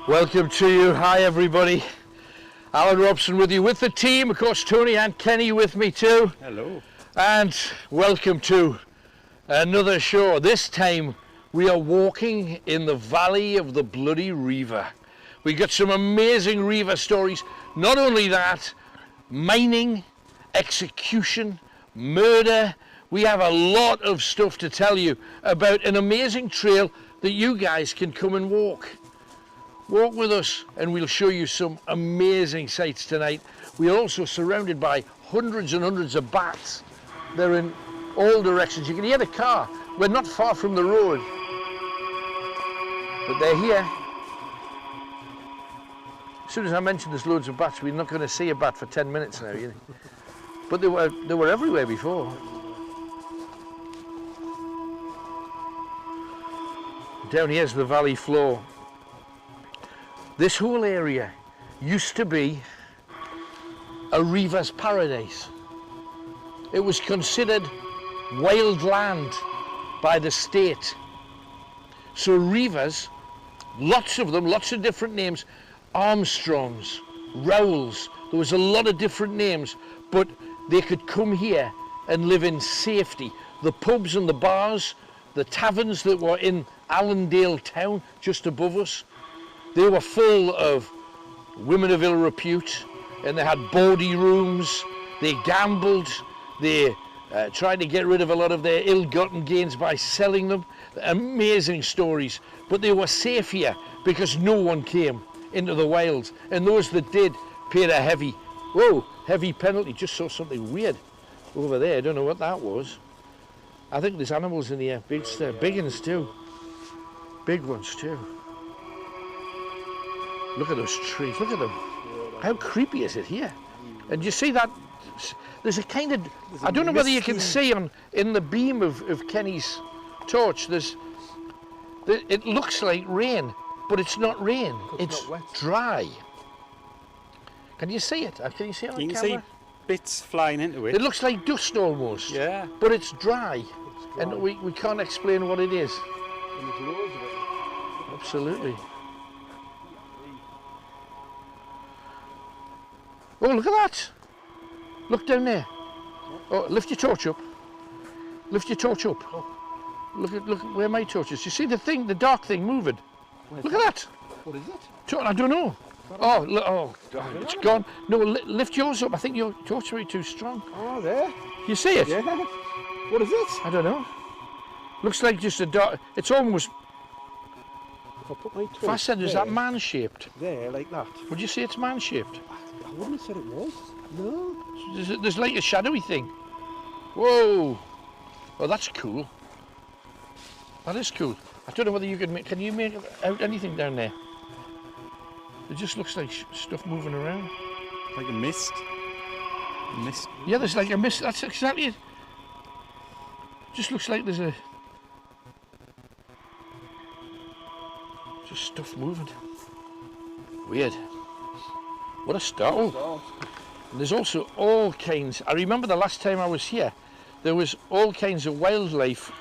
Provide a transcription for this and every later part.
Welcome to you. Hi everybody. Alan Robson with you with the team. Of course, Tony and Kenny with me too. Hello. And welcome to another show. This time we are walking in the valley of the Bloody Reiver. We got some amazing Reiver stories. Not only that, mining, execution, murder. We have a lot of stuff to tell you about an amazing trail that you guys can come and walk. Walk with us and we'll show you some amazing sights tonight. We are also surrounded by hundreds and hundreds of bats. They're in all directions. You can hear the car. We're not far from the road, but they're here. As soon as I mentioned there's loads of bats, we're not going to see a bat for 10 minutes now. You know? But they were everywhere before. Down here's the valley floor. This whole area used to be a reiver's paradise. It was considered wild land by the state. So reivers, lots of them, lots of different names, Armstrongs, Rowells, there was a lot of different names, but they could come here and live in safety. The pubs and the bars, the taverns that were in Allendale town just above us, they were full of women of ill repute, and they had bawdy rooms. They gambled. They tried to get rid of a lot of their ill-gotten gains by selling them. Amazing stories. But they were safe here because no one came into the wilds. And those that did paid a heavy penalty. Just saw something weird over there. I don't know what that was. I think there's animals in here. Big ones too. Big ones too. Look at those trees, look at them. How creepy is it here? And you see that, there's a kind of, I don't know whether you can see in the beam of Kenny's torch, it looks like rain, but it's not rain, it's dry. Can you see it? Can you see it on the camera? You can see bits flying into it. It looks like dust almost, yeah. But it's dry, and we can't explain what it is. And there's loads of it. Absolutely. Oh, look at that! Look down there. Oh, lift your torch up. Lift your torch up. Oh. Look where my torch is. You see the thing, the dark thing moving? Look at that. What is it? I don't know. Oh, look, it's gone. No, lift yours up. I think your torch is too strong. Oh, there. You see it? Yeah. What is it? I don't know. Looks like just a dark. It's almost. If I put my torch Faster, is there, that man-shaped? There, like that. Would you say it's man-shaped? I wouldn't have said it was. No. There's like a shadowy thing. Whoa! Oh, that's cool. That is cool. I don't know whether you can you make out anything down there? It just looks like stuff moving around. Like a mist. Mist. Yeah, there's like a mist. That's exactly it. Just looks like there's just stuff moving. Weird. What a start. Oh, there's also all kinds. I remember the last time I was here, there was all kinds of wildlife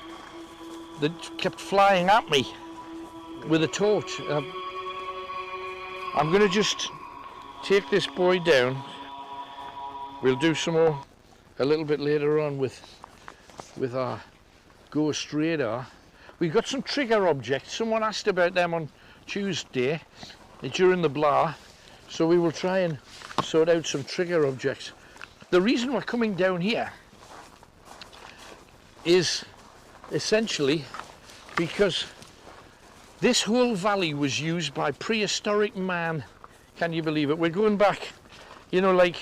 that kept flying at me with a torch. I'm going to just take this boy down. We'll do some more a little bit later on with our ghost radar. We've got some trigger objects. Someone asked about them on Tuesday during the blah. So we will try and sort out some trigger objects. The reason we're coming down here is essentially because this whole valley was used by prehistoric man. Can you believe it? We're going back, you know, like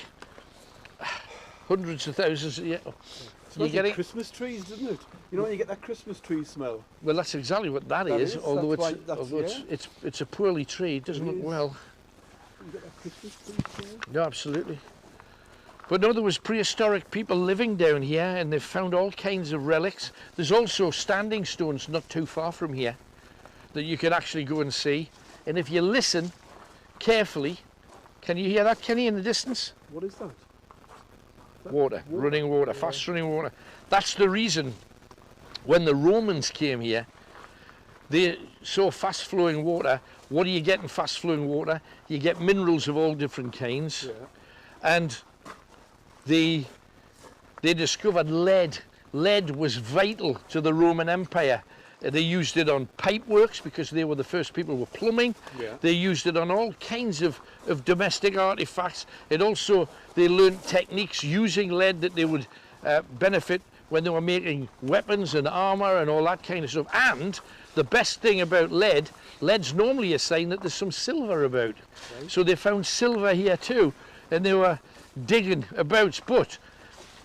hundreds of thousands of years. It's like Christmas trees, doesn't it? You know when you get that Christmas tree smell? Well, that's exactly what that is. Although it's a poorly tree, it doesn't look well. You get that Christmas tree smell? No, absolutely. But no, there was prehistoric people living down here, and they've found all kinds of relics. There's also standing stones not too far from here that you can actually go and see. And if you listen carefully, can you hear that, Kenny, in the distance? What is that? Water, running water, fast running water. That's the reason when the Romans came here, They so fast flowing water. What do you get in fast flowing water? You get minerals of all different kinds. Yeah. And they discovered lead. Lead was vital to the Roman Empire. They used it on pipeworks because they were the first people with plumbing. Yeah. They used it on all kinds of domestic artifacts. It also, they learned techniques using lead that they would benefit when they were making weapons and armour and all that kind of stuff. And the best thing about lead, lead's normally a sign that there's some silver about. Right. So they found silver here too, and they were digging about, but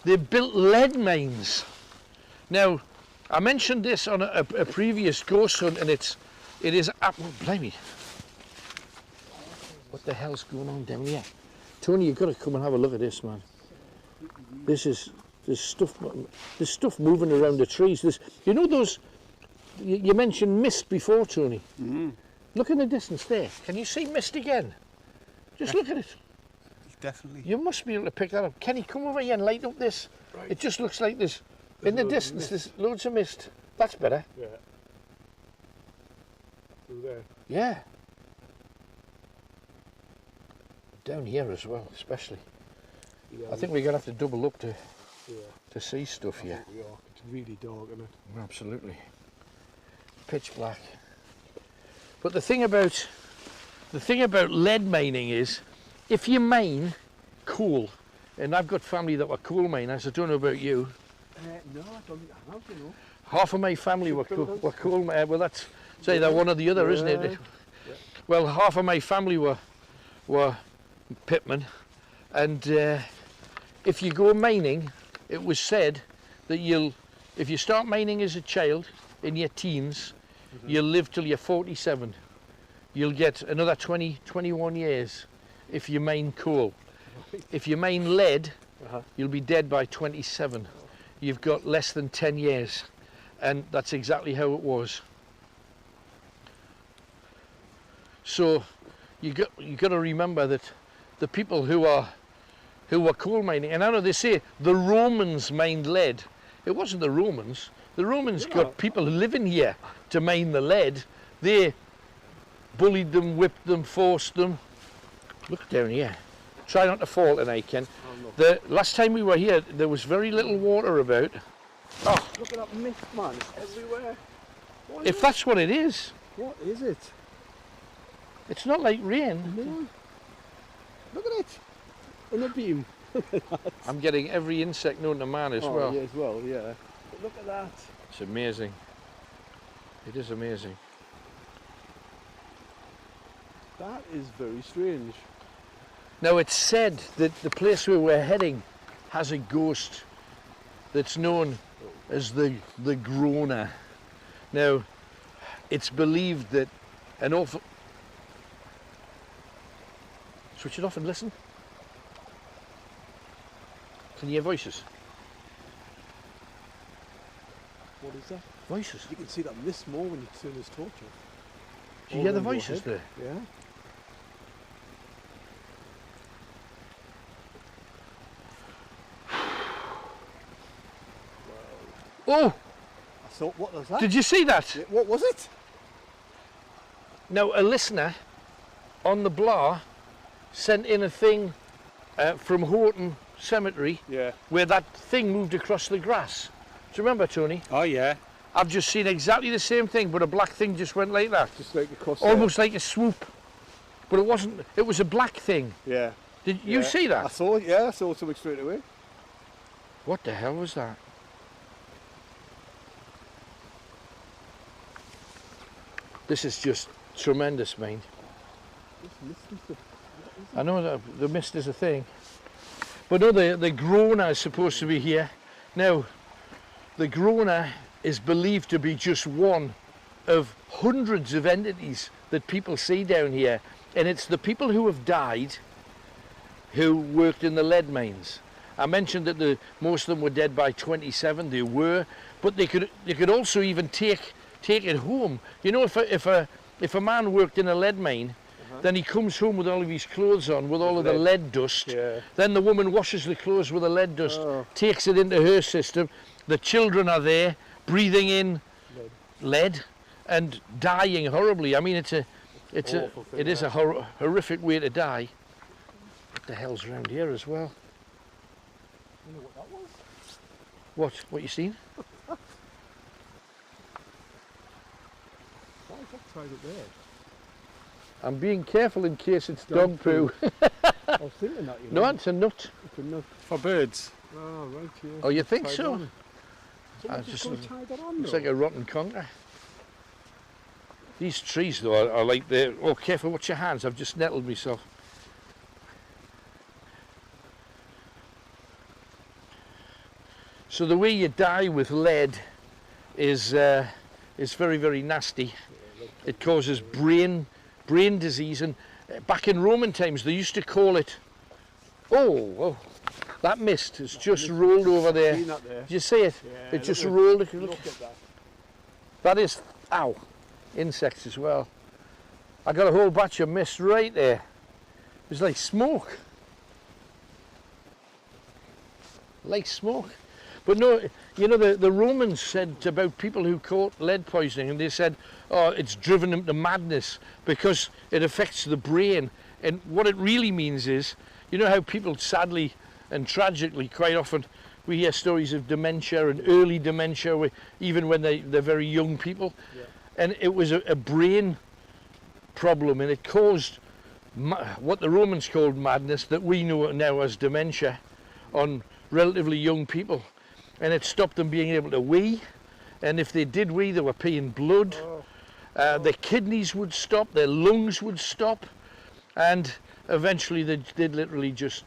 they built lead mines. Now, I mentioned this on a previous ghost hunt, and it is, oh, blimey. What the hell's going on down here? Tony, you've got to come and have a look at this, man. There's stuff moving around the trees. You know those, you mentioned mist before, Tony. Mm-hmm. Look in the distance there. Can you see mist again? Just look at it. Definitely. You must be able to pick that up. Kenny, come over here and light up this. Right. It just looks like this. In the distance, there's loads of mist. That's better. Yeah. Through there. Yeah. Down here as well, especially. Yeah, I think we're going to have to double up to yeah. see stuff I here. think we are. It's really dark, isn't it? Absolutely. Pitch black. But the thing about lead mining is, if you mine coal, and I've got family that were coal miners, I don't know about you. No, I don't think I have, you know. Half of my family were coal miners. Well, that's either one or the other, isn't it? Yeah. Well, half of my family were pitmen, and if you go mining, it was said that if you start mining as a child in your teens, you'll live till you're 47. You'll get another 21 years if you mine coal. If you mine lead, you'll be dead by 27. You've got less than 10 years, and that's exactly how it was. So you got to remember that the people who were coal mining, and I know they say the Romans mined lead. It wasn't the Romans. The Romans got people living here to mine the lead. They bullied them, whipped them, forced them. Look down here. Try not to fall tonight, Ken. The last time we were here, there was very little water about. Oh, Look at that mist, man. It's everywhere. if that's what it is, What is it? it's not like rain. No. Look at it. In a beam. I'm getting every insect known to man as well. Yeah, as well, yeah. But look at that. It's amazing. It is amazing. That is very strange. Now, it's said that the place where we're heading has a ghost that's known as the groaner. Now, it's believed that an awful... Switch it off and listen. Can you hear voices? What is that? Voices. You can see that mist more when you turn this torch off. Do you hear the voices there? Yeah. Oh! I thought, what was that? Did you see that? Yeah, what was it? Now, a listener on the Blar sent in a thing from Horton Cemetery Yeah. where that thing moved across the grass. Do you remember, Tony? Oh yeah. I've just seen exactly the same thing, but a black thing just went like that. Just like across Almost like a swoop. But it wasn't, it was a black thing. there. Yeah. Did you see I that? saw it, yeah, I saw something straight away. What the hell was that? This is just tremendous, mate. This mist and stuff. I know that the mist is a thing. But no, the groaner is supposed to be here. Now, the groaner is believed to be just one of hundreds of entities that people see down here. And it's the people who have died who worked in the lead mines. I mentioned that most of them were dead by 27. They were, but they could also even take it home. You know, if a man worked in a lead mine, then he comes home with all of his clothes on, with all of the lead dust. Yeah. Then the woman washes the clothes with the lead dust, takes it into her system. The children are there breathing in lead, and dying horribly. I mean, it is a horrific way to die. What the hell's around here as well? You know what that was? What you seen? Why is that tied up there? I'm being careful in case it's dog poo. I was thinking that, you know. No, it's a nut. It's a nut. For birds. Oh, right, yeah. Oh, you think Tied so? on. Someone's just going to tie that on, It's though. like a rotten conker. These trees, though, are like they're... Oh, careful, watch your hands. I've just nettled myself. So the way you die with lead is very, very nasty. It causes brain disease, and back in Roman times they used to call it. Oh, that mist has just rolled over there. Seen that there? Did you see it? Yeah, It just look rolled. at that. That is, ow, insects as well. I got a whole batch of mist right there. It was like smoke. Like smoke. But no, you know, the Romans said about people who caught lead poisoning, and they said, oh, it's driven them to madness because it affects the brain. And what it really means is, you know how people sadly and tragically, quite often, we hear stories of dementia and early dementia, even when they're very young people. Yeah. And it was a brain problem, and it caused what the Romans called madness, that we know now as dementia, on relatively young people. And it stopped them being able to wee, and if they did wee, they were peeing blood. Their kidneys would stop, their lungs would stop, and eventually they'd literally just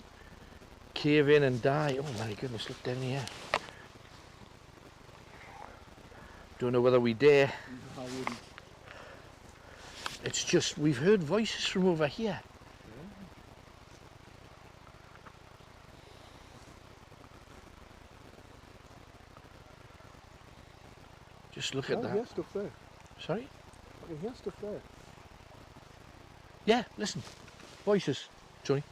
cave in and die. Oh my goodness, look down here. Don't know whether we dare. I wouldn't. It's just, we've heard voices from over here. Just look at I that. can hear stuff there. Sorry? I can hear stuff there. Yeah, listen. Voices, Johnny.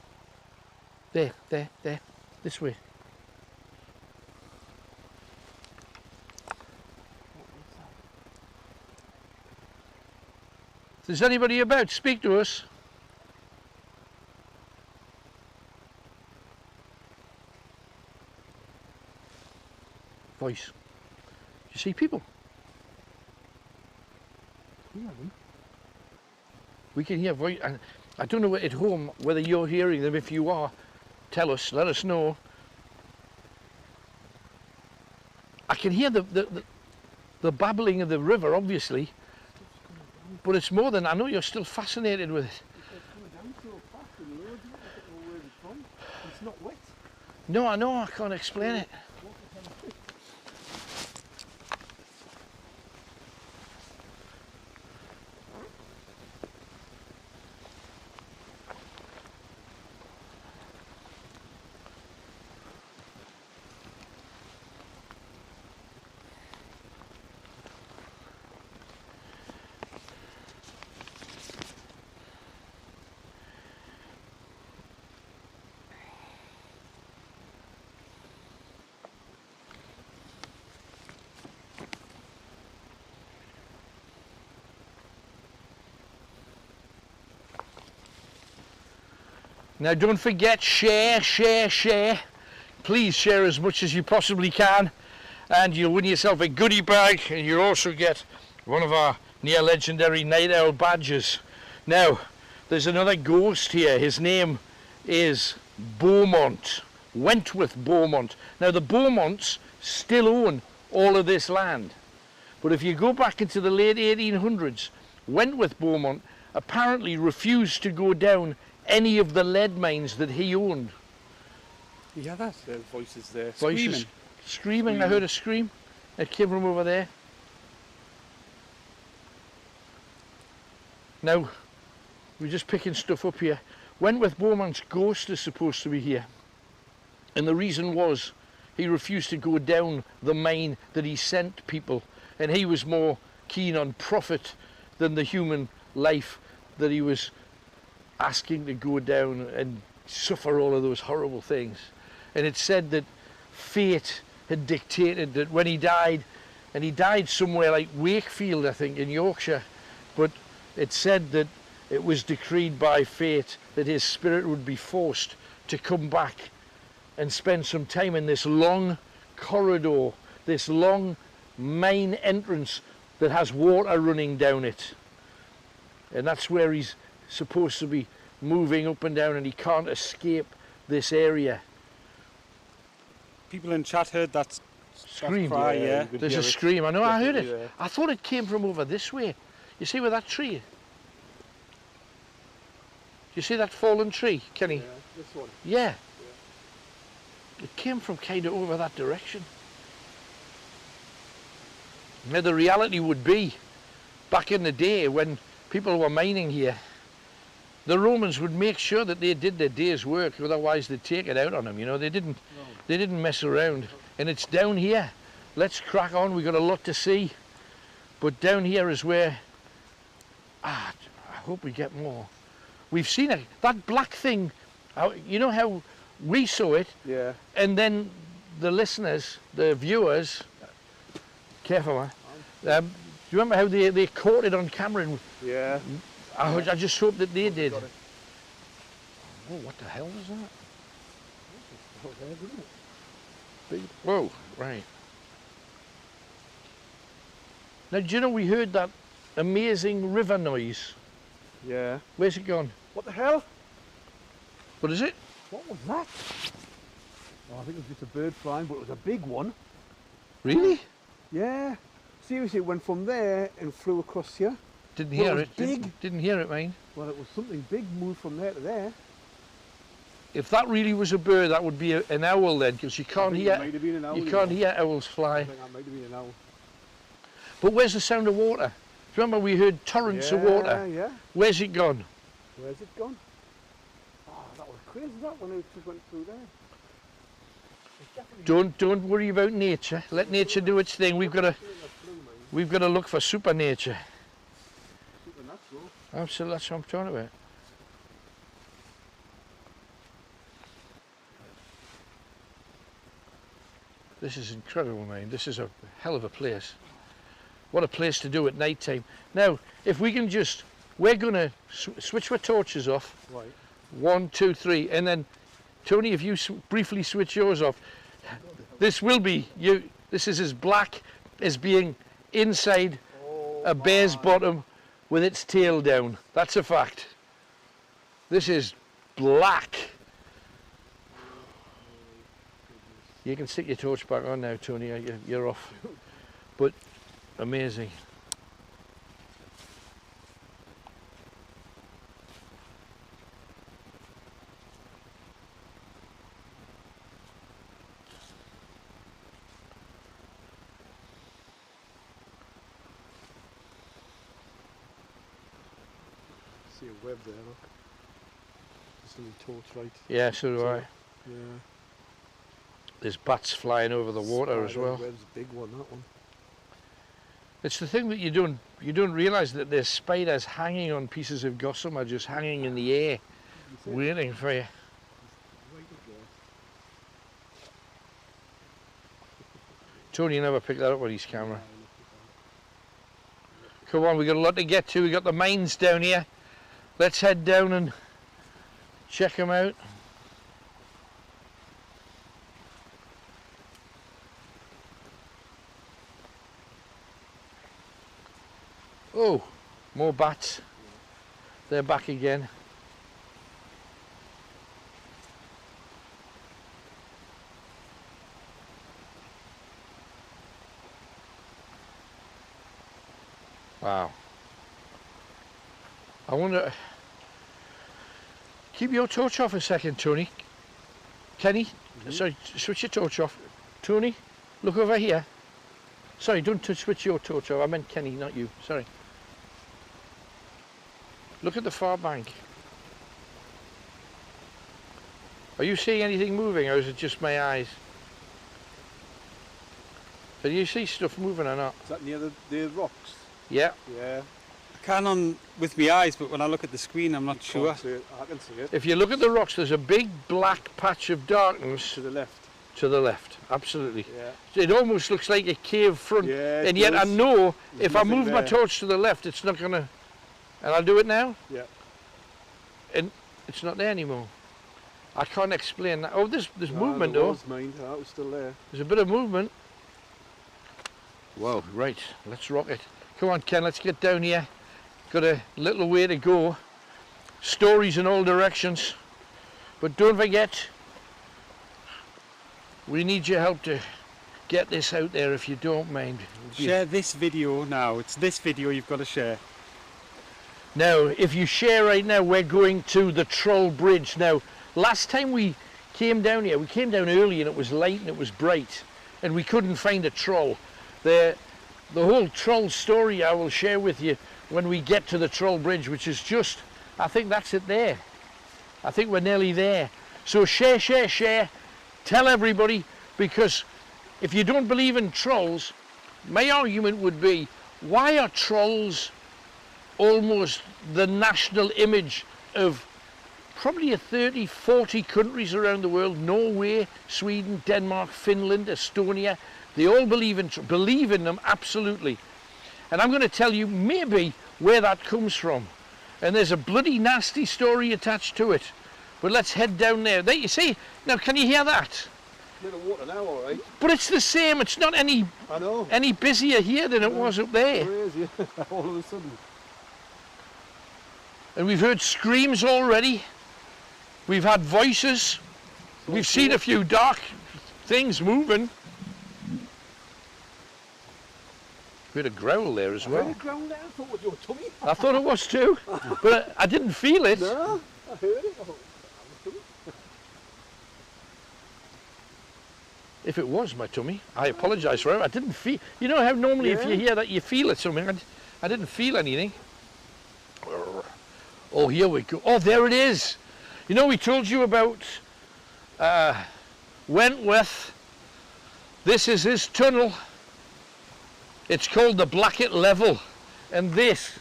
There. This way. If there's anybody about, speak to us. Voice. You see people? Yeah, them. We can hear voice. And I don't know at home whether you're hearing them. If you are, tell us. Let us know. I can hear the babbling of the river, obviously, but it's more than. I know you're still fascinated with it. It's coming down so fast in the road. I don't know where it's from. It's not wet. No, I know. I can't explain it. Now don't forget, share. Please share as much as you possibly can, and you'll win yourself a goodie bag, and you'll also get one of our near legendary night owl badges. Now, there's another ghost here. His name is Beaumont, Wentworth Beaumont. Now the Beaumonts still own all of this land, but if you go back into the late 1800s, Wentworth Beaumont apparently refused to go down any of the lead mines that he owned. Yeah, that's the voices there. Voices screaming. I heard a scream. It came from over there. Now, we're just picking stuff up here. Wentworth Beaumont's ghost is supposed to be here. And the reason was he refused to go down the mine that he sent people. And he was more keen on profit than the human life that he was asking to go down and suffer all of those horrible things. And it said that fate had dictated that when he died, and he died somewhere like Wakefield, I think, in Yorkshire. But it said that it was decreed by fate that his spirit would be forced to come back and spend some time in this long corridor, this long main entrance that has water running down it. And that's where he's supposed to be moving up and down, and he can't escape this area. People in chat heard that Scream. cry, Yeah, yeah. you could There's hear a it. scream. I know, I heard it. Definitely, yeah. I thought it came from over this way. You see where that tree? Do you see that fallen tree, Kenny? Yeah, this one. Yeah. It came from kind of over that direction. Now the reality would be, back in the day when people were mining here, the Romans would make sure that they did their day's work, otherwise they'd take it out on them. You know, they didn't mess around. And it's down here. Let's crack on. We've got a lot to see. But down here is where, I hope we get more. We've seen it. That black thing, you know how we saw it, Yeah. and then the listeners, the viewers, careful man, do you remember how they caught it on camera? And Yeah. I just hope that they did. Got it. Oh, what the hell was that? Oh, there, isn't it? Big, whoa, right. Now, do you know we heard that amazing river noise? Yeah. Where's it gone? What the hell? What is it? What was that? Oh, I think it was just a bird flying, but it was a big one. Really? Yeah. Seriously, it went from there and flew across here. Didn't Well, hear it it. was big. Didn't hear it, mate. Well, it was something big, moved from there to there. If that really was a bird, that would be an owl then, because you can't I think hear. it might have been an owl, You you can't know. hear owls fly. I think that might have been an owl. But where's the sound of water? Do you remember we heard torrents of water? Yeah. Where's it gone? Where's it gone? Oh, that was crazy, that when it just went through there. It's definitely Don't worry about nature. Let nature do its thing. We've got to look for super nature. supernatural. Absolutely, that's what I'm talking about. This is incredible, man. This is a hell of a place. What a place to do at night time. Now, if we can just, we're going to switch our torches off. Right. 1, 2, 3, and then Tony, if you briefly switch yours off, this will be you. This is as black as being inside a bear's bottom with its tail down. That's a fact. This is black. You can stick your torch back on now, Tony. You're off. But amazing. See a web there, look. Just a little torchlight. Yeah, so do I. Yeah. There's bats flying over the water as Spider well. web's a big one, that one. It's the thing that you don't realise that there's spiders hanging on pieces of gossamer, just hanging in the air, waiting for you. Right up there. Tony never picked that up with his camera. Come on, we've got a lot to get to. We've got the mines down here. Let's head down and check them out. Oh, more bats. They're back again. Wow. I wonder... Keep your torch off a second, Tony. Kenny, sorry, switch your torch off. Tony, look over here. Sorry, don't switch your torch off. I meant Kenny, not you. Sorry. Look at the far bank. Are you seeing anything moving, or is it just my eyes? Can you see stuff moving or not? Is that near the rocks? Yeah. Yeah. I can on with my eyes, but when I look at the screen, I'm not sure. Can't see it. I can see it. If you look at the rocks, there's a big black patch of darkness To the left. To the left, absolutely. Yeah. It almost looks like a cave front, Yeah, it and yet I does. know There's if I nothing move my there. torch to the left, it's not gonna. And I'll do it now. Yeah. And it's not there anymore. I can't explain that. Oh, there's No, movement there though. was mine. That was still there. There's a bit of movement. Wow, right, let's rock it. Come on, Ken, let's get down here. Got a little way to go. Stories in all directions. But don't forget, we need your help to get this out there if you don't mind. Share this video now. It's this video you've got to share. Now, if you share right now, we're going to the Troll Bridge. Now, last time we came down here, we came down early and it was light and it was bright and we couldn't find a troll. The whole troll story I will share with you when we get to the Troll Bridge, which is just, I think that's it there. I think we're nearly there. So share, share, share. Tell everybody, because if you don't believe in trolls, my argument would be, why are trolls almost the national image of probably 30, 40 countries around the world? Norway, Sweden, Denmark, Finland, Estonia. They all believe in them, absolutely. And I'm going to tell you maybe where that comes from. And there's a bloody nasty story attached to it. But let's head down there. There you see, now can you hear that? Little water now, all right. But it's the same, it's not any I know. busier here than it was up there. There is, yeah. All of a sudden. And we've heard screams already. We've had voices. We've seen a few dark things moving. We had a growl there as I well. heard a growl there. I thought it was your tummy. I thought it was too, but I didn't feel it. No, I heard it. I thought, that was tummy. If it was my tummy, I apologise for it. I didn't feel. You know how normally if you hear that you feel it something. I didn't feel anything. Oh, here we go. Oh, there it is. You know, we told you about Wentworth. This is his tunnel. It's called the Blackett Level, and this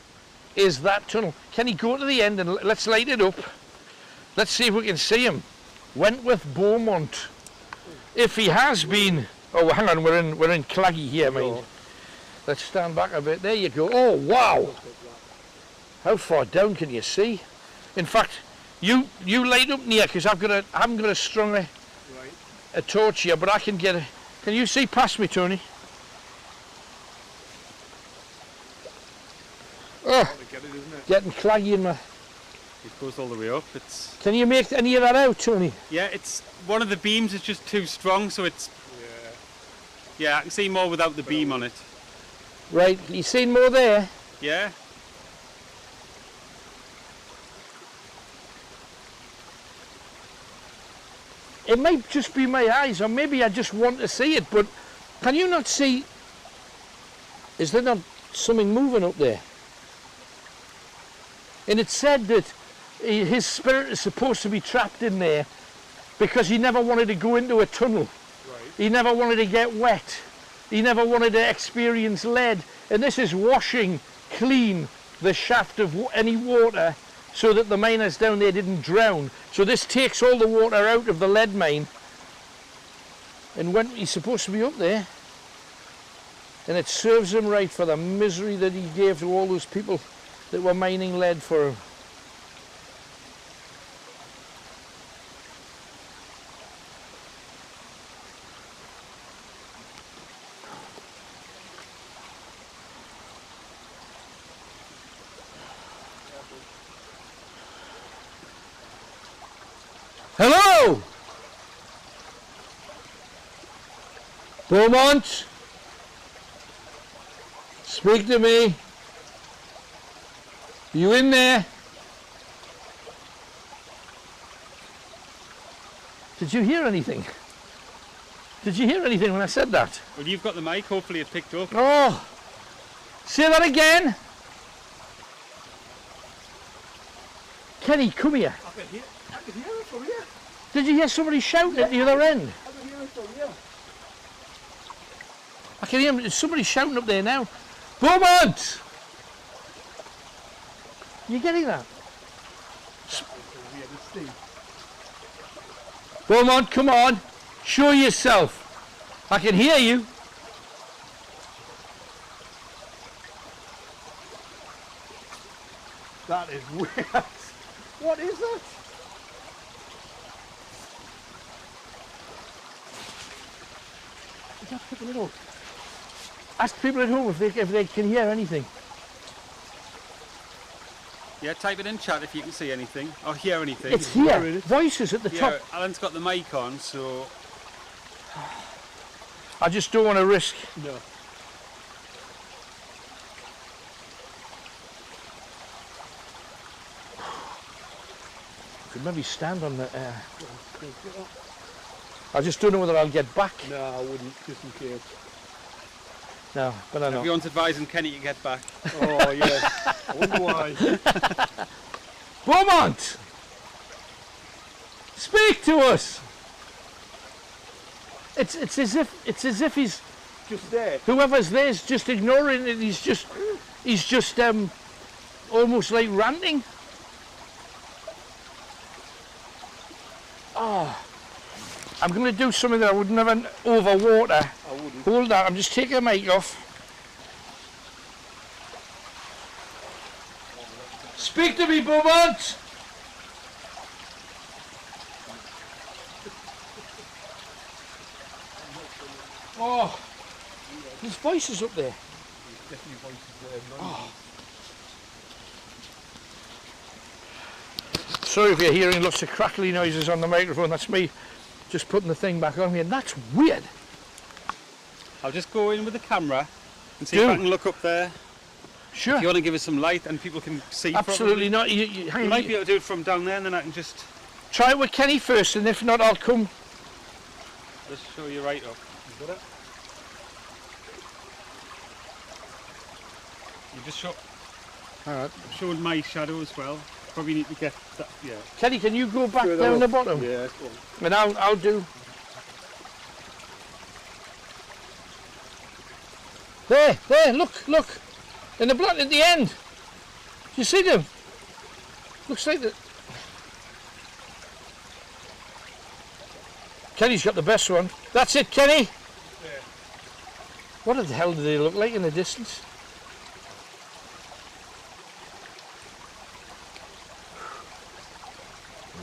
is that tunnel. Can you go to the end and let's light it up? Let's see if we can see him. Wentworth Beaumont. If he has been. Oh, hang on, we're in Claggy here, mate. Let's stand back a bit. There you go. Oh, wow. How far down can you see? In fact, you light up near, because I haven't got a strong a torch here, but I can get a. Can you see past me, Tony? Oh, getting claggy in my. It goes all the way up. It's. Can you make any of that out, Tony? Yeah, it's one of the beams is just too strong, so it's. Yeah, I can see more without the beam on it. Right, you seen more there? Yeah. It might just be my eyes, or maybe I just want to see it, but can you not see? Is there not something moving up there? And it said that his spirit is supposed to be trapped in there because he never wanted to go into a tunnel. Right. He never wanted to get wet. He never wanted to experience lead. And this is washing clean the shaft of any water so that the miners down there didn't drown. So this takes all the water out of the lead mine. And when he's supposed to be up there, and it serves him right for the misery that he gave to all those people that were mining lead for him. Hello! Beaumont? Speak to me. You in there? Did you hear anything? Did you hear anything when I said that? Well, you've got the mic. Hopefully it picked up. Oh! Say that again! Kenny, come here. I can hear it from here. Did you hear somebody shouting at the other end? I can hear it from here. I can hear somebody shouting up there now. Beaumont! You getting that? Beaumont, come on. Show yourself. I can hear you. That is weird. What is that? Is that picking it up? Ask people at home if they can hear anything. Yeah, type it in chat if you can see anything or hear anything. It's here. Voices at the top. Yeah, Alan's got the mic on, so I just don't want to risk. No. Could maybe stand on the. I just don't know whether I'll get back. No, I wouldn't, just in case. No, but I know. everyone's advising Kenny to get back. Oh, yeah. I wonder why. Beaumont! Speak to us! It's as if he's Just there. whoever's there's just ignoring it. He's just almost like ranting. Oh, I'm going to do something that I would never over water. I wouldn't. Hold that. I'm just taking the mic off. Speak to me, Beaumont. Oh, there's voices up there. Definitely voices there. Oh. Sorry if you're hearing lots of crackly noises on the microphone. That's me just putting the thing back on here. That's weird. I'll just go in with the camera and see Do. if I can look up there. Sure. If you want to give us some light and people can see Absolutely properly. not. You Hang on, might be able to do it from down there and then I can just try it with Kenny first, and if not, I'll come. show you right up. You got it? You just show, All right. showed my shadow as well. Probably need to get that, yeah. Kenny, can you go back Further down up. the bottom? Yeah, go on. And I'll do. There, look, in the blood at the end. Do you see them? Looks like that. Kenny's got the best one. That's it, Kenny. Yeah. What the hell do they look like in the distance?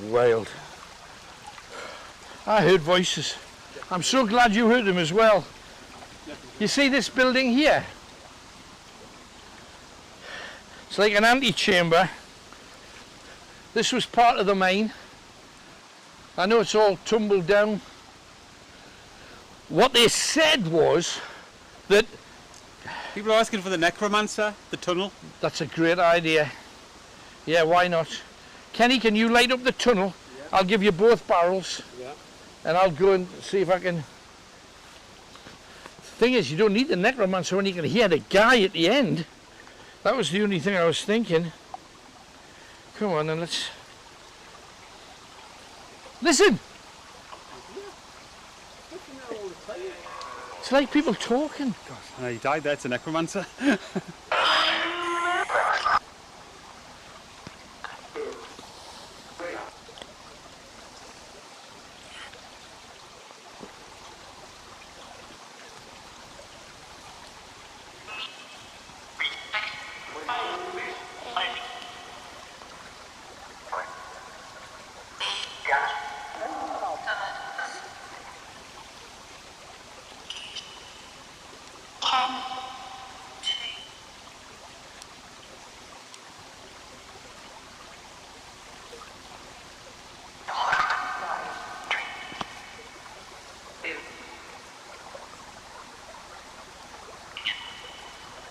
Wild. I heard voices. I'm so glad you heard them as well. You see this building here? It's like an antechamber. This was part of the main. I know it's all tumbled down. What they said was that People are asking for the necromancer, the tunnel. that's a great idea. Yeah, why not? Kenny, can you light up the tunnel? Yeah. I'll give you both barrels. Yeah. And I'll go and see if I can. Thing is, you don't need the necromancer when you can hear the guy at the end. That was the only thing I was thinking. Come on, then let's listen. It's like people talking. He died there, it's a necromancer.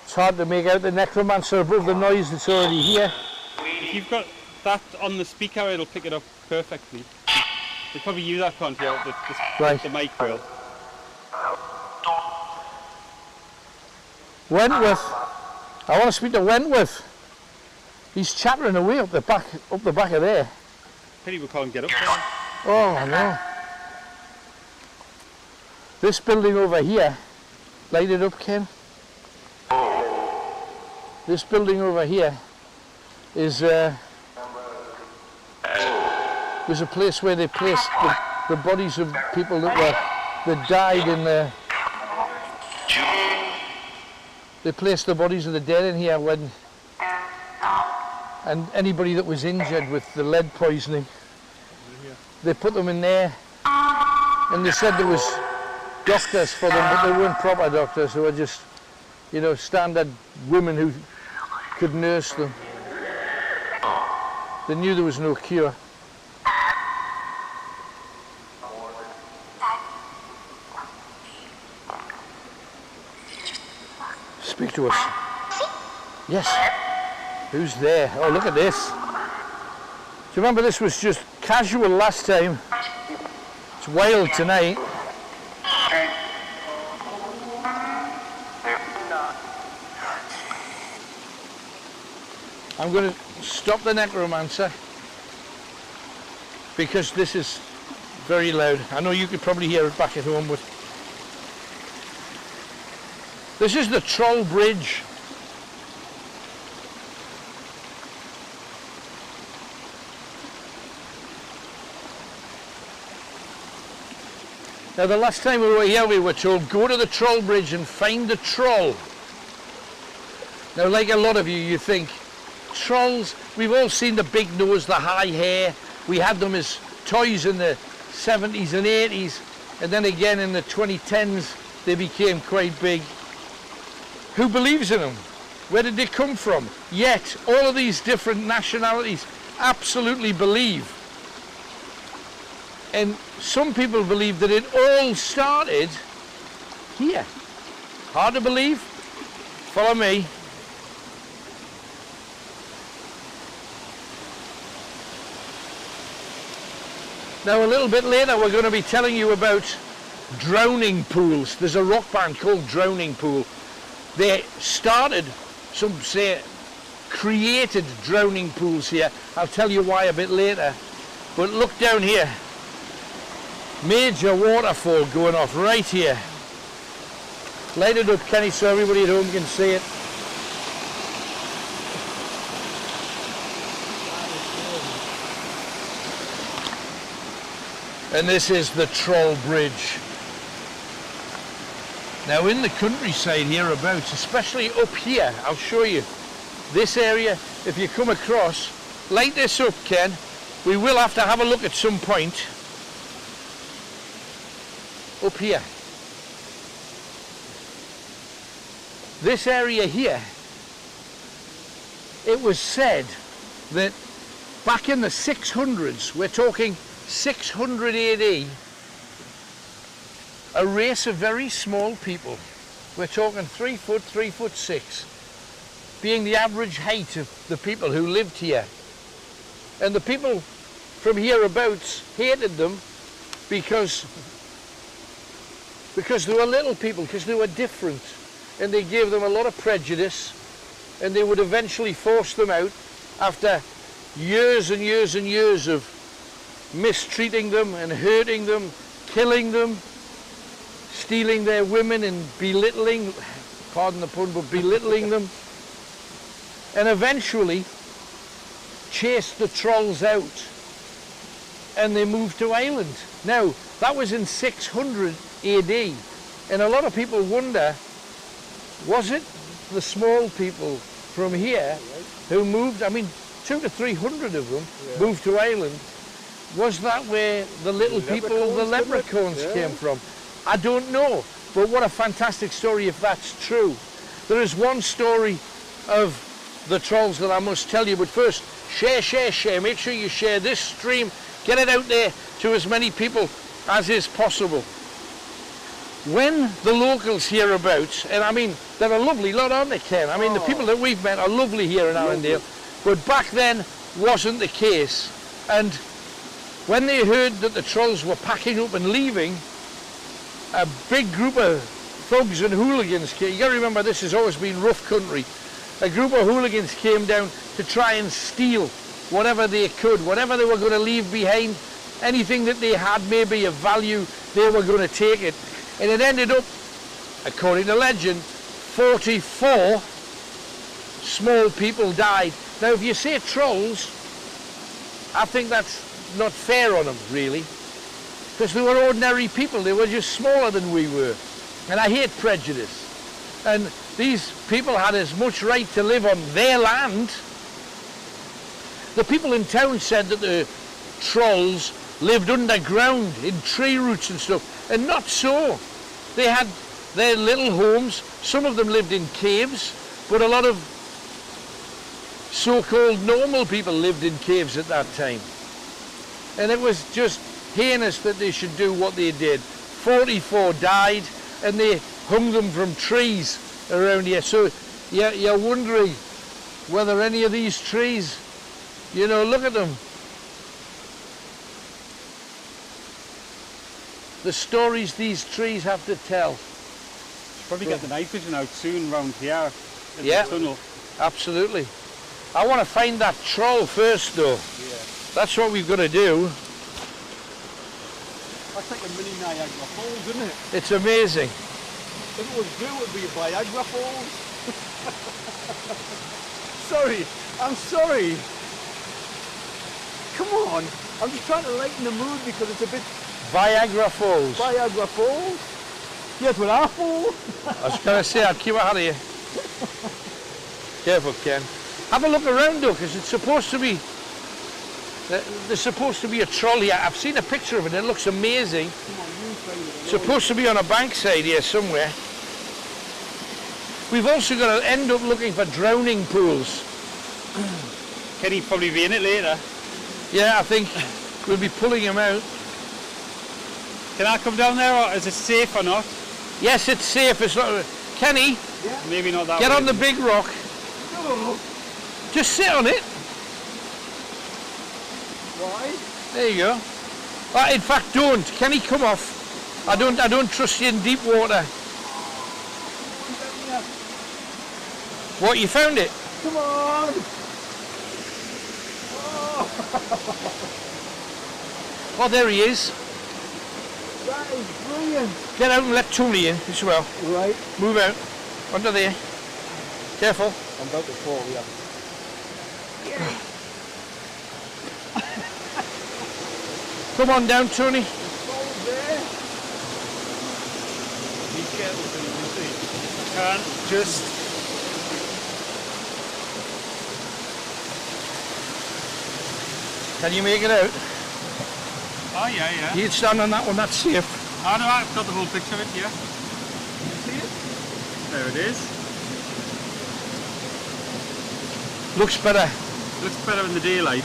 It's hard to make out the necromancer above the noise that's already here. If you've got that on the speaker, it'll pick it up perfectly. They probably use that can't you? Right. The mic will. Wentworth. I want to speak to Wentworth. He's chattering away up the back of there. Pity we can't get up there. Oh no. This building over here, light it up, Ken. This building over here is was a place where they placed the bodies of people that died in the. They placed the bodies of the dead in here when, and anybody that was injured with the lead poisoning, they put them in there, and they said there was doctors for them, but they weren't proper doctors. They were just, you know, standard women who could nurse them. They knew there was no cure. Speak to us. Yes. Who's there? Oh, look at this. Do you remember this was just casual last time? It's wild tonight. I'm going to stop the necromancer because this is very loud. I know you could probably hear it back at home, but this is the Troll Bridge. Now the last time we were here we were told go to the Troll Bridge and find the troll. Now like a lot of you think trolls, we've all seen the big nose, the high hair. We had them as toys in the 70s and 80s, and then again in the 2010s they became quite big. Who believes in them? Where did they come from? Yet all of these different nationalities absolutely believe. And some people believe that it all started here. Hard to believe? Follow me. Now a little bit later we're going to be telling you about drowning pools. There's a rock band called Drowning Pool. They started, some say, created drowning pools here. I'll tell you why a bit later. But look down here. Major waterfall going off right here. Light it up, Kenny, so everybody at home can see it. And this is the Troll Bridge. Now in the countryside hereabouts, especially up here, I'll show you. This area, if you come across, light this up, Ken. We will have to have a look at some point. Up here. This area here, it was said that back in the 600s, we're talking 600 AD, a race of very small people, we're talking 3 foot, 3'6", being the average height of the people who lived here. And the people from hereabouts hated them because they were little people, because they were different, and they gave them a lot of prejudice, and they would eventually force them out after years and years and years of mistreating them and hurting them, killing them, stealing their women and belittling, pardon the pun, but belittling them, and eventually chased the trolls out, and they moved to Ireland. Now, that was in 600 AD, and a lot of people wonder, was it the small people from here who moved, I mean 200 to 300 of them moved to Ireland? Was that where the little people, the leprechauns came from? I don't know, but what a fantastic story if that's true. There is one story of the trolls that I must tell you, but first, share, make sure you share this stream, get it out there to as many people as is possible. When the locals hear about, and I mean, they're a lovely lot, aren't they, Ken? I mean, the people that we've met are lovely here in Arundel, but back then wasn't the case. And when they heard that the trolls were packing up and leaving, a big group of thugs and hooligans came. You got to remember, this has always been rough country. A group of hooligans came down to try and steal whatever they could, whatever they were going to leave behind, anything that they had maybe of value, they were going to take it. And it ended up, according to legend, 44 small people died. Now if you say trolls, I think that's not fair on them, really. because they were ordinary people. They were just smaller than we were. And I hate prejudice. And these people had as much right to live on their land. The people in town said that the trolls lived underground in tree roots and stuff, and not so. They had their little homes. Some of them lived in caves, but a lot of so-called normal people lived in caves at that time. And it was just heinous that they should do what they did. 44 died, and they hung them from trees around here. So you're wondering whether any of these trees, you know, look at them. The stories these trees have to tell. Probably get the night vision out soon round here in Yeah. the tunnel. Absolutely. I want to find that troll first, though. Yeah. That's what we've got to do. That's like a mini Niagara Falls, isn't it? It's amazing. If it was blue, it would be a Viagra Falls. Sorry, I'm sorry. Come on, I'm just trying to lighten the mood because it's a bit Viagra Falls. Viagra Falls. Yes, with our fall. I was going to say, I'd keep out of you. Careful, Ken. Have a look around, though, because it's supposed to be... There's supposed to be a troll here. I've seen a picture of it. It looks amazing. It's supposed to be on a bankside here somewhere. We've also got to end up looking for drowning pools. Kenny'd probably be in it later. Yeah, I think we'll be pulling them out. Can I come down there, or is it safe or not? Yes, it's safe. It's not... Kenny, Maybe not that get way. on the big rock. Just sit on it. Why? There you go. In fact, don't. Kenny, come off. I don't trust you in deep water. What, you found it? Come on. Oh, there he is. That is brilliant. Get out and let Tony in as well. Right. Move out. Under there. Careful. I'm about to fall, yeah. Come on down, Tony. Fall there. Be careful, you see. Can't just... Can you make it out? Oh, yeah. You stand on that one, that's safe. Oh, no, I've got the whole picture of it, yeah. See it? There it is. Looks better. Looks better in the daylight.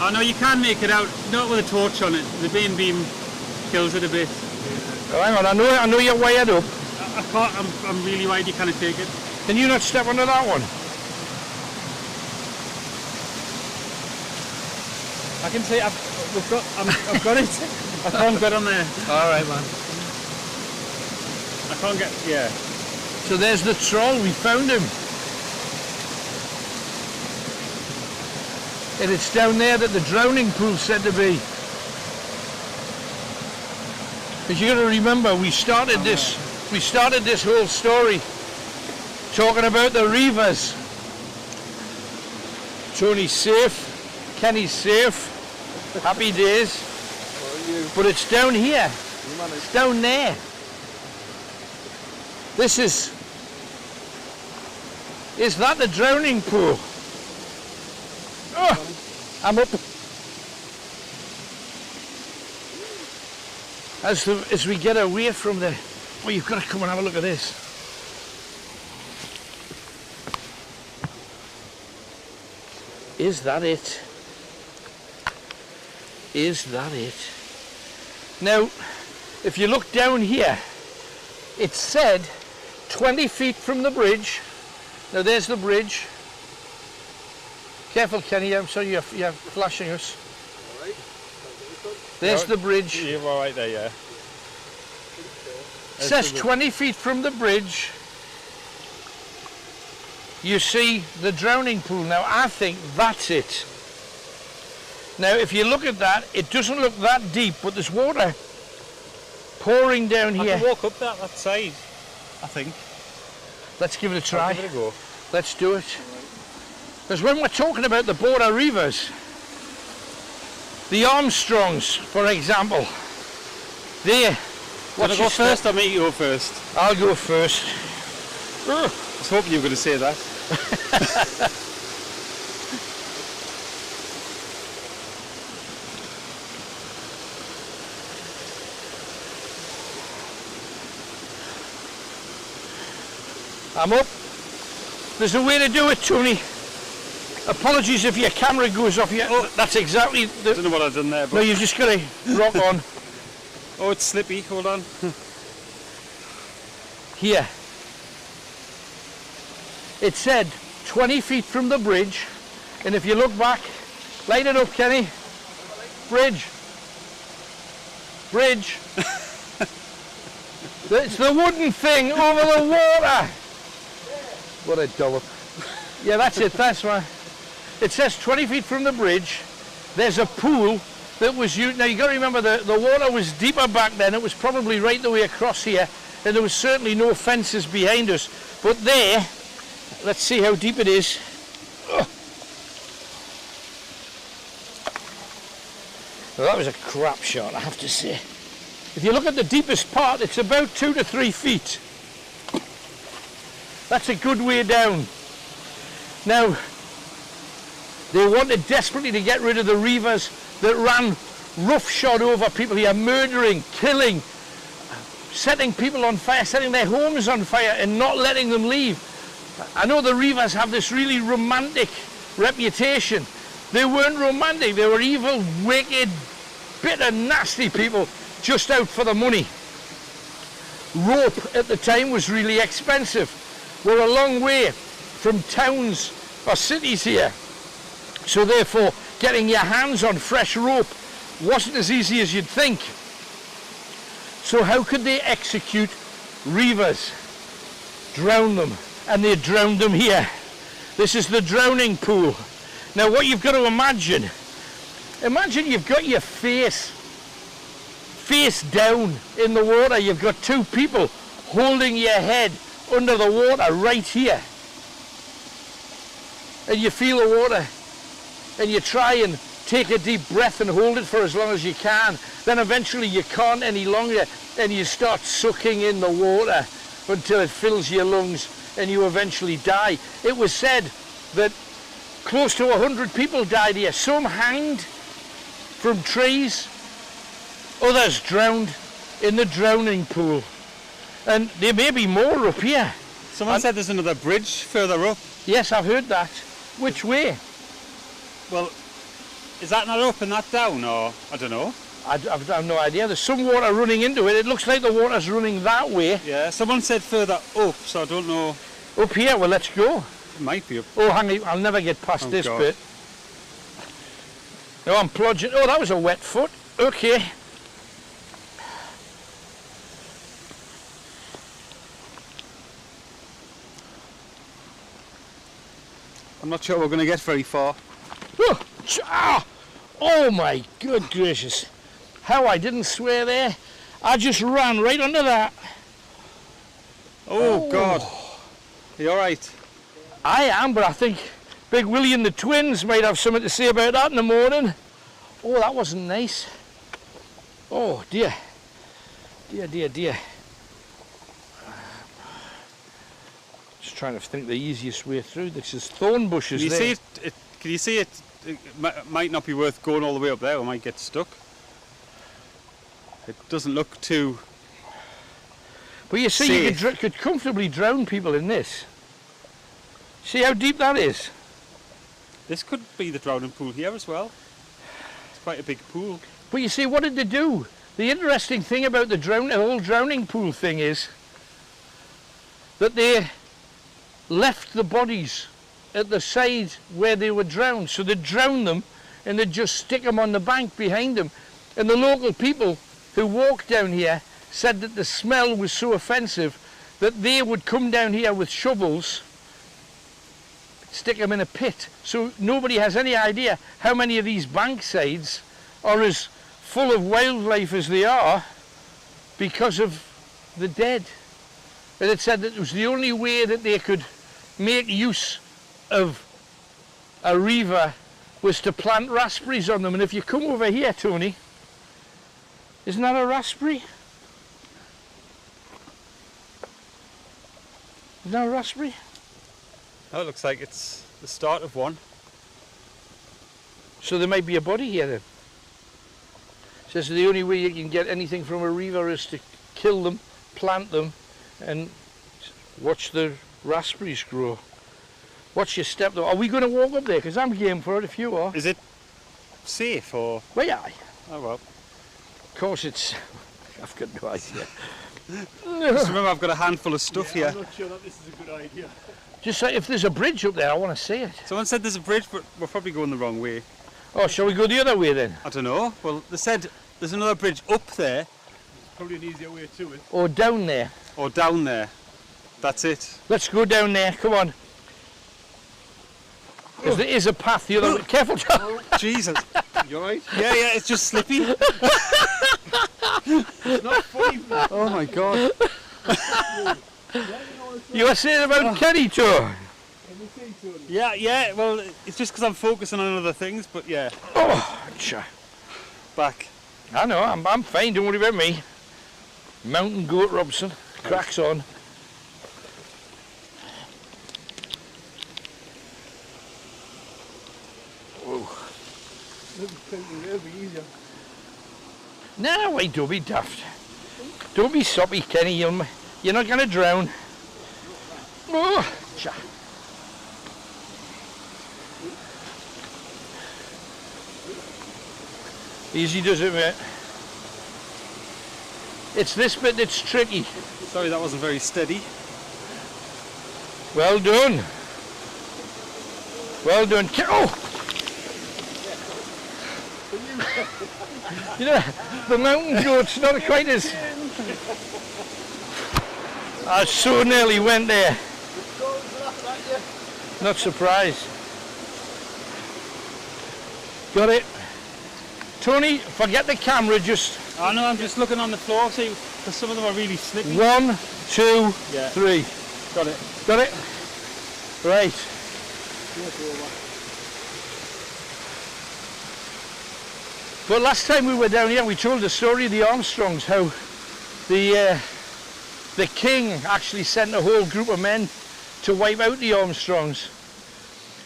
Oh, no, you can make it out. Not with a torch on it. The main beam kills it a bit. Oh, hang on, I know you're wired up. I can't, I'm really wide, you can't take it. Can you not step under that one? I can say I've got it. I can't get on there. All right, man. I can't get, yeah. So there's the troll, we found him. And it's down there that the drowning pool's said to be. Because you got to remember, we started this whole story talking about the Reivers. Tony's safe, Kenny's safe, happy days. But it's down here. It's down there. This is that the drowning pool? Oh, I'm up. As we get away from the... Oh, you've got to come and have a look at this. Is that it? Is that it? Now, if you look down here, it said 20 feet from the bridge. Now there's the bridge. Careful, Kenny, I'm sorry you're flashing us. All right. There's the bridge. You're all right there, yeah. It says 20 feet from the bridge. You see the drowning pool. Now I think that's it. Now if you look at that, it doesn't look that deep, but there's water pouring down here. I can walk up that side, I think. Let's give it a try. I'll give it a go. Let's do it. Because when we're talking about the Bloody Reivers, the Armstrongs, for example, There. Want to go first or me go first? I'll go first. I was hoping you were going to say that. I'm up. There's a way to do it, Tony. Apologies if your camera goes off. Oh, that's exactly the... I don't know what I've done there, but... No, you've just got to rock on. Oh, it's slippy. Hold on. Here. It said 20 feet from the bridge, and if you look back, light it up, Kenny. Bridge. Bridge. It's the wooden thing over the water. What a dollop. Yeah, that's it, that's right. It says 20 feet from the bridge, there's a pool that was used. Now you got to remember the water was deeper back then. It was probably right the way across here, and there was certainly no fences behind us. But there, let's see how deep it is. Ugh. Well, that was a crap shot, I have to say. If you look at the deepest part, it's about 2 to 3 feet. That's a good way down. Now, they wanted desperately to get rid of the Reivers that ran roughshod over people here, murdering, killing, setting people on fire, setting their homes on fire and not letting them leave. I know the Reivers have this really romantic reputation. They weren't romantic, they were evil, wicked, bitter, nasty people just out for the money. Rope at the time was really expensive. We're a long way from towns or cities here. So therefore, getting your hands on fresh rope wasn't as easy as you'd think. So how could they execute Reivers? Drown them. And they drowned them here. This is the drowning pool. Now what you've got to imagine you've got your face down in the water. You've got two people holding your head under the water right here. And you feel the water and you try and take a deep breath and hold it for as long as you can. Then eventually you can't any longer and you start sucking in the water until it fills your lungs and you eventually die. It was said that close to 100 people died here. Some hanged from trees, others drowned in the drowning pool. And there may be more up here. Someone said there's another bridge further up. Yes, I've heard that. Which way? Well, is that not up and that down, or I don't know? I've no idea. There's some water running into it. It looks like the water's running that way. Yeah, someone said further up, so I don't know. Up here? Well, let's go. It might be up. Oh, hang on. I'll never get past this God. bit. No, I'm plodging. Oh, that was a wet foot. Okay. I'm not sure we're going to get very far. Oh my good gracious. How I didn't swear there. I just ran right under that. Oh God. Are you alright? I am, but I think Big Willie and the twins might have something to say about that in the morning. Oh, that wasn't nice. Oh dear. Dear, dear, dear. Just trying to think the easiest way through. This is thorn bushes. Can you there. see it? Can you see it? It might not be worth going all the way up there. We might get stuck. It doesn't look too. But you see, safe. you could comfortably drown people in this. See how deep that is? This could be the drowning pool here as well. It's quite a big pool. But you see, what did they do? The interesting thing about the whole drowning pool thing is that they left the bodies at the side where they were drowned. So they'd drown them and they'd just stick them on the bank behind them. And the local people who walked down here said that the smell was so offensive that they would come down here with shovels, stick them in a pit. So nobody has any idea how many of these bank sides are as full of wildlife as they are because of the dead. And it said that it was the only way that they could make use of a reiver was to plant raspberries on them. And if you come over here, Tony, isn't that a raspberry? Isn't that a raspberry? Oh, it looks like it's the start of one. So there might be a body here then. Says the only way you can get anything from a reiver is to kill them, plant them, and watch the raspberries grow. Watch your step though. Are we going to walk up there? Because I'm game for it if you are. Is it safe or? Well, yeah. Oh well. Of course it's... I've got no idea. Just remember I've got a handful of stuff here. I'm not sure that this is a good idea. Just like if there's a bridge up there, I want to see it. Someone said there's a bridge, but we're probably going the wrong way. Oh, shall we go the other way then? I don't know. Well, they said there's another bridge up there Probably an easier way to it. Or down there? or down there. That's it. Let's go down there, come on. Because there is a path the other way. Careful, John. Jesus. You alright? Yeah, yeah, it's just slippy. It's not funny. Oh my god. You were saying about Kenny tour. Yeah, yeah, well, it's just because I'm focusing on other things, but yeah, Oh, cha. back. I know, I'm fine, don't worry about me. Mountain Goat Robson, cracks on. It'll be easier. No, wait, don't be daft. Don't be soppy, Kenny, you're not going to drown. Oh, cha. Easy does it, mate. It's this bit that's tricky. Sorry, that wasn't very steady. Well done. Well done. Oh! You know, the mountain goat's not quite as... I so nearly went there. Not surprised. Got it. Tony, forget the camera, just... I know, I'm just looking on the floor, see, because some of them are really slippy. 1, 2, Yeah. 3. Got it. Got it? Right. But last time we were down here, we told the story of the Armstrongs, how the king actually sent a whole group of men to wipe out the Armstrongs.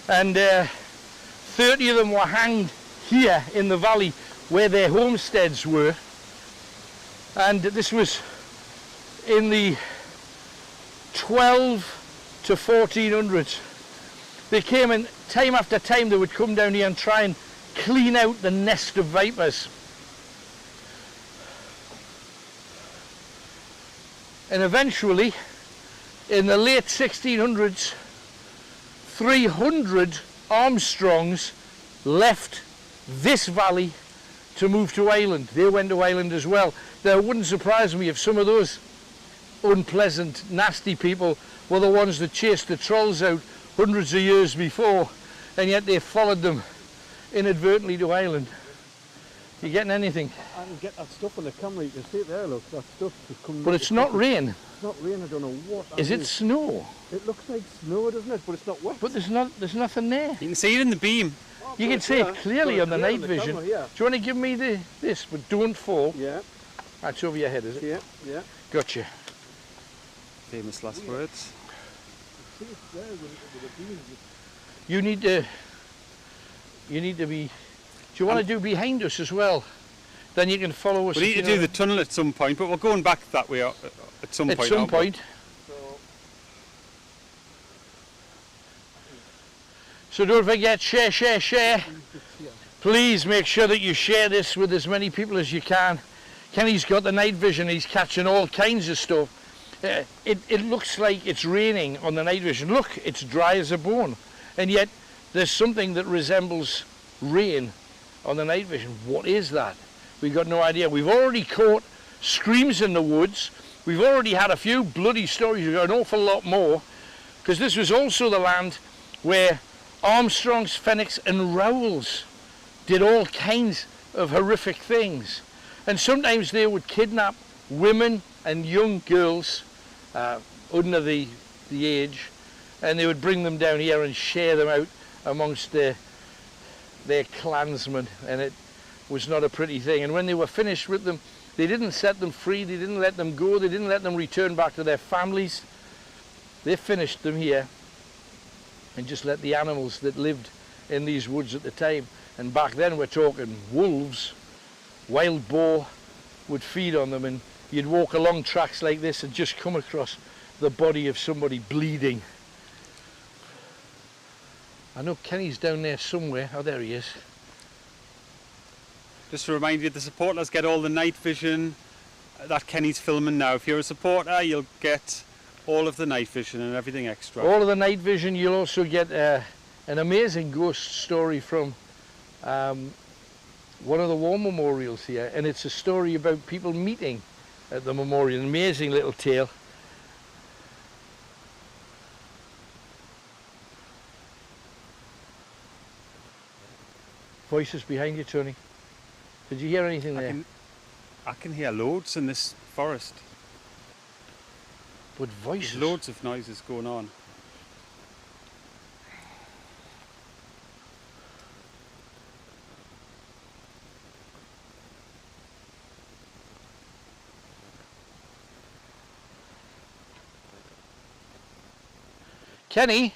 And 30 of them were hanged here in the valley where their homesteads were. And this was in the 12 to 1400s. They came, and time after time they would come down here and try and clean out the nest of vipers. And eventually, in the late 1600s, 300 Armstrongs left this valley to move to Ireland. They went to Ireland as well. Now, it wouldn't surprise me if some of those unpleasant, nasty people were the ones that chased the trolls out hundreds of years before, and yet they followed them inadvertently to Ireland. You getting anything? I can get that stuff on the camera, you can see it there, look, that stuff is coming. But it's not rain. It's not rain, I don't know what that Is it snow? It looks like snow, doesn't it? But it's not wet. But there's nothing there. You can see it in the beam. Oh, You can see it clearly on the night vision. Camera, Do you want to give me this? But don't fall. yeah. That's over your head, is it? Yeah, yeah. Gotcha. Famous last words. See it there with the beams. You need to be... Do you want to do behind us as well? Then you can follow us. We need to do the tunnel at some point, but we're going back that way at some point. At some aren't we? point. So don't forget, share, share, share. Please make sure that you share this with as many people as you can. Kenny's got the night vision, he's catching all kinds of stuff. It looks like it's raining on the night vision. Look, it's dry as a bone. And yet there's something that resembles rain on the night vision. What is that? We've got no idea. We've already caught screams in the woods. We've already had a few bloody stories. We've got an awful lot more. Because this was also the land where Armstrongs, Fenwicks and Rowells did all kinds of horrific things. And sometimes they would kidnap women and young girls under the age, and they would bring them down here and share them out amongst their clansmen, and it was not a pretty thing. And when they were finished with them, they didn't set them free, they didn't let them go, they didn't let them return back to their families. They finished them here and just let the animals that lived in these woods at the time, and back then we're talking wolves, wild boar would feed on them, and you'd walk along tracks like this and just come across the body of somebody bleeding. I know Kenny's down there somewhere. Oh, there he is. Just to remind you, the supporters get all the night vision that Kenny's filming now. If you're a supporter, you'll get all of the night vision and everything extra. All of the night vision. You'll also get an amazing ghost story from one of the war memorials here, and it's a story about people meeting at the memorial. An amazing little tale. Voices behind you, Tony. Did you hear anything there? I can hear loads in this forest. But voices? There's loads of noises going on. Kenny?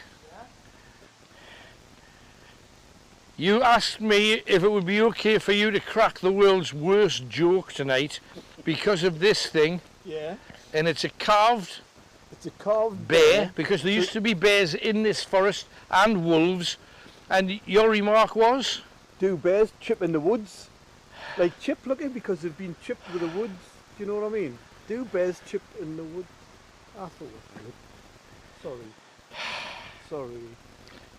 You asked me if it would be okay for you to crack the world's worst joke tonight because of this thing. Yeah. And it's a carved bear, because there used to be bears in this forest and wolves. And your remark was? Do bears chip in the woods? Like chip looking because they've been chipped with the woods. Do you know what I mean? Do bears chip in the woods? I thought it was. Sorry.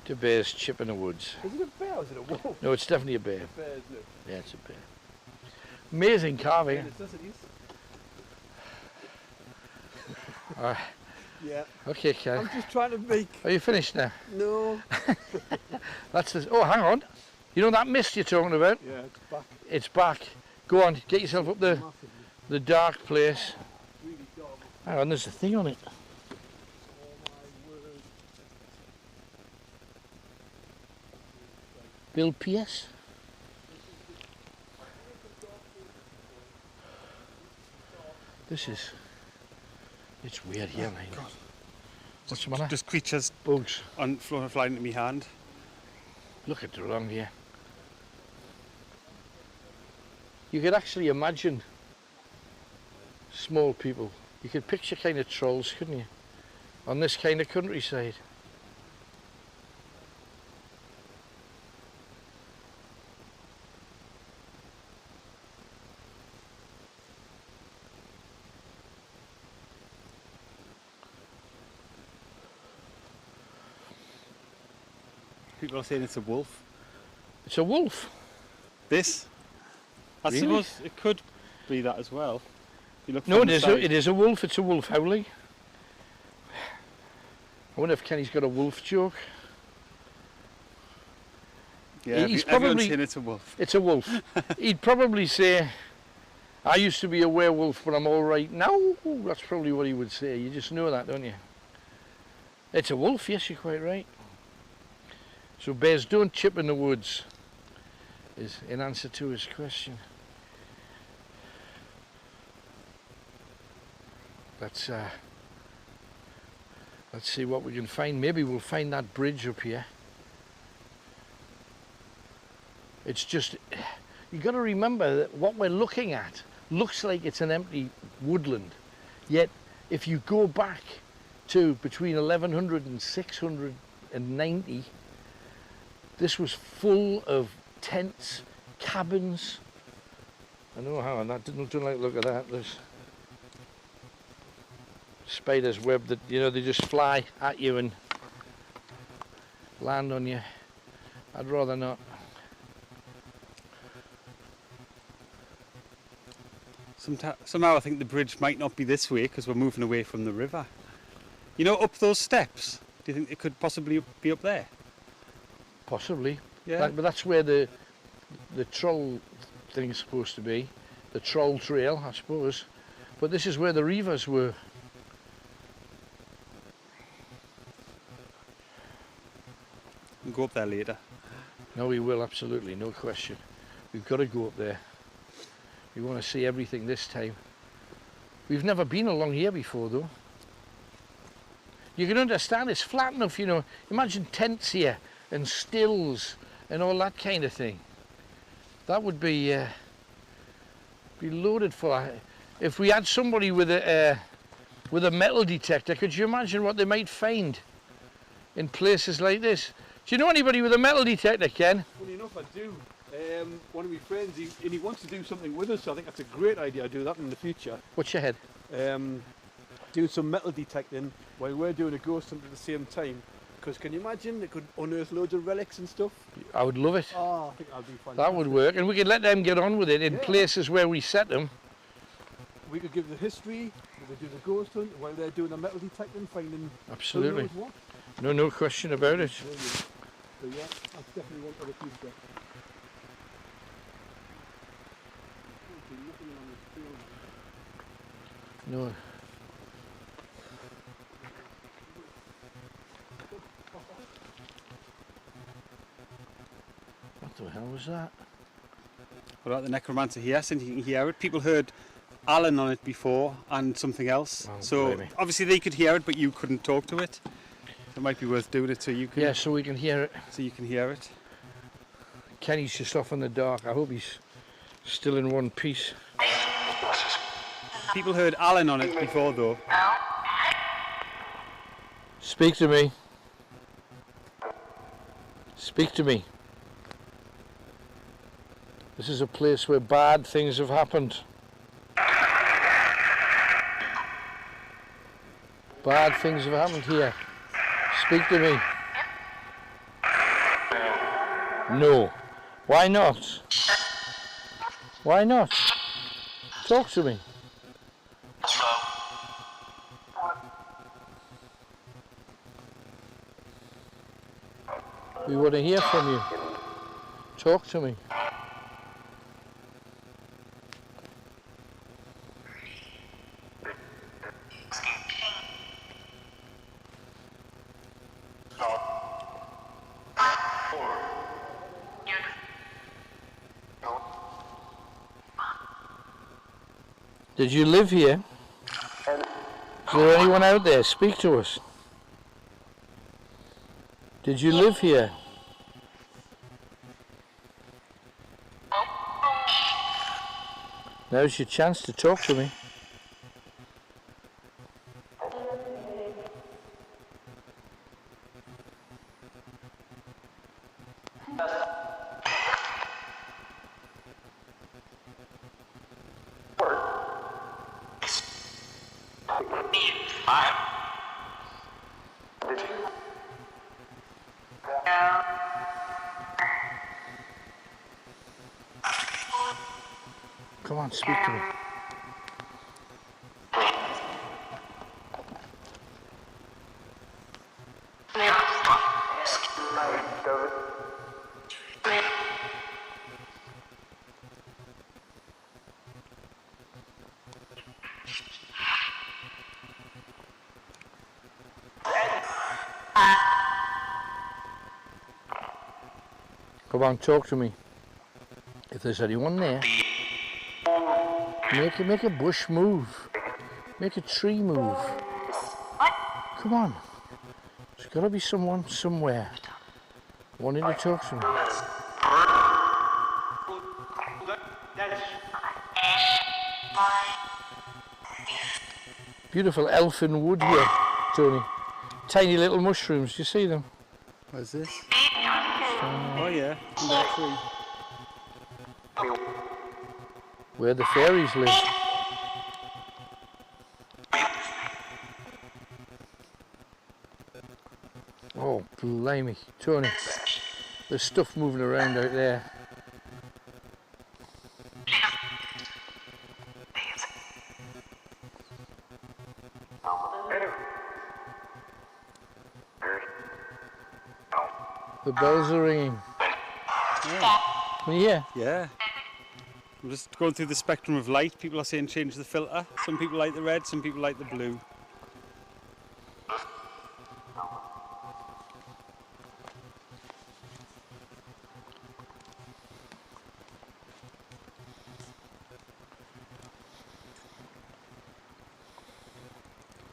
Do bears chip in the woods? Is it a bear or is it a wolf? No, it's definitely a bear. It's a bear, isn't it? Yeah, it's a bear. Amazing carving. Yeah, necessities. Yeah. Okay, Ken. I'm just trying to make. Are you finished now? No. That's the. Oh, hang on. You know that mist you're talking about? Yeah, it's back. It's back. Go on, get yourself up the dark place. Really dark. Hang on, there's a thing on it. Oh my word. Bill Pierce. This is. It's weird here, mate. God. What's the matter? Just creatures Bugs. on flying into my hand. Look at it along here. You could actually imagine small people. You could picture kind of trolls, couldn't you? On this kind of countryside. People are saying it's a wolf. It's a wolf. This? I Really? suppose it could be that as well. You look No, from it the is. side. It is a wolf. It's a wolf howling. I wonder if Kenny's got a wolf joke. Yeah, he's everyone's probably- saying it's a wolf. It's a wolf. He'd probably say, "I used to be a werewolf, but I'm all right now." That's probably what he would say. You just know that, don't you? It's a wolf. Yes, you're quite right. So bears don't chip in the woods, is in answer to his question. Let's see what we can find. Maybe we'll find that bridge up here. It's just, you got to remember that what we're looking at looks like it's an empty woodland. Yet, if you go back to between 1100 and 690, this was full of tents, cabins. I know how, that don't like the look at that. There's spider's web that, you know, they just fly at you and land on you. I'd rather not. Somehow I think the bridge might not be this way because we're moving away from the river. You know, up those steps, do you think it could possibly be up there? Possibly. Yeah. But that's where the troll thing is supposed to be. The troll trail, I suppose. But this is where the Reivers were. We'll go up there later. No, we will, absolutely, no question. We've got to go up there. We want to see everything this time. We've never been along here before, though. you can understand it's flat enough, you know. Imagine tents here and stills and all that kind of thing. That would be loaded for. If we had somebody with a metal detector, could you imagine what they might find in places like this? Do you know anybody with a metal detector, Ken? Funny enough, I do. One of my friends, he wants to do something with us, so I think that's a great idea. I'll do that in the future. What's your head? Do some metal detecting while we're doing a ghost hunt at the same time. Because can you imagine, they could unearth loads of relics and stuff. I would love it. Oh, I think that'd be fun. That would work, and we could let them get on with it in places where we set them. We could give the history, we could do the ghost hunt while they're doing the metal detecting, finding Absolutely. who knows what. No question about it. Brilliant. So yeah, that's definitely one for the future. No. What the hell was that? What about the necromancer here? Since you can hear it, people heard Alan on it before and something else. Oh, so blimey. obviously they could hear it, but you couldn't talk to it. It might be worth doing it so you can. Yeah, so we can hear it. So you can hear it. Kenny's just off in the dark. I hope he's still in one piece. People heard Alan on it before though. Speak to me. Speak to me. This is a place where bad things have happened. Bad things have happened here. Speak to me. No. Why not? Why not? Talk to me. We want to hear from you. Talk to me. Did you live here? Is there anyone out there? Speak to us. Did you live here? Now's your chance to talk to me. Come on, speak to me. Come on, talk to me. If there's anyone there, make a bush move. Make a tree move. Come on. There's got to be someone somewhere wanting to talk to me. Beautiful elfin wood here, Tony. Tiny little mushrooms. Do you see them? What is this? Oh yeah, under the tree. Where the fairies live. Oh, blimey. Tony, there's stuff moving around out there. The bells are ringing. Yeah. Can you hear? Yeah. I'm just going through the spectrum of light. People are saying change the filter. Some people like the red, some people like the blue.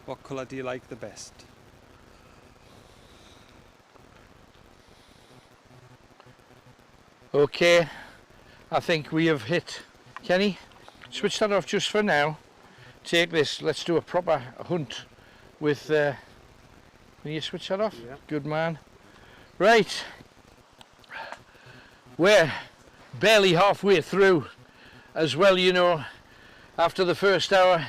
What colour do you like the best? Okay, I think we have hit. Kenny, switch that off just for now. Take this, let's do a proper hunt with, will you switch that off? Yeah. Good man. Right, we're barely halfway through as well, you know, after the first hour.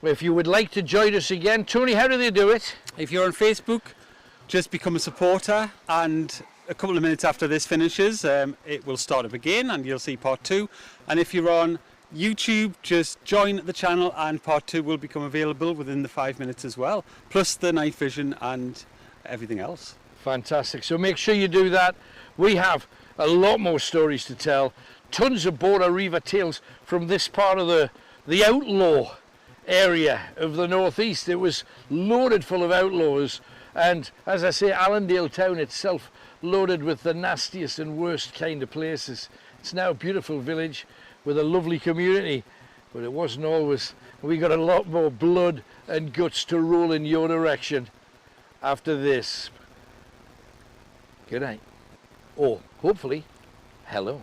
If you would like to join us again, Tony, how do they do it? If you're on Facebook, just become a supporter, and a couple of minutes after this finishes, it will start up again and you'll see part 2. And if you're on YouTube, just join the channel and part 2 will become available within the 5 minutes as well, plus the night vision and everything else. Fantastic. So make sure you do that. We have a lot more stories to tell. Tons of Bloody Reivers tales from this part of the outlaw area of the northeast. It was loaded full of outlaws, and as I say, Allendale town itself loaded with the nastiest and worst kind of places. It's now a beautiful village with a lovely community, but it wasn't always. We got a lot more blood and guts to roll in your direction after this. Good night. Or hopefully, hello.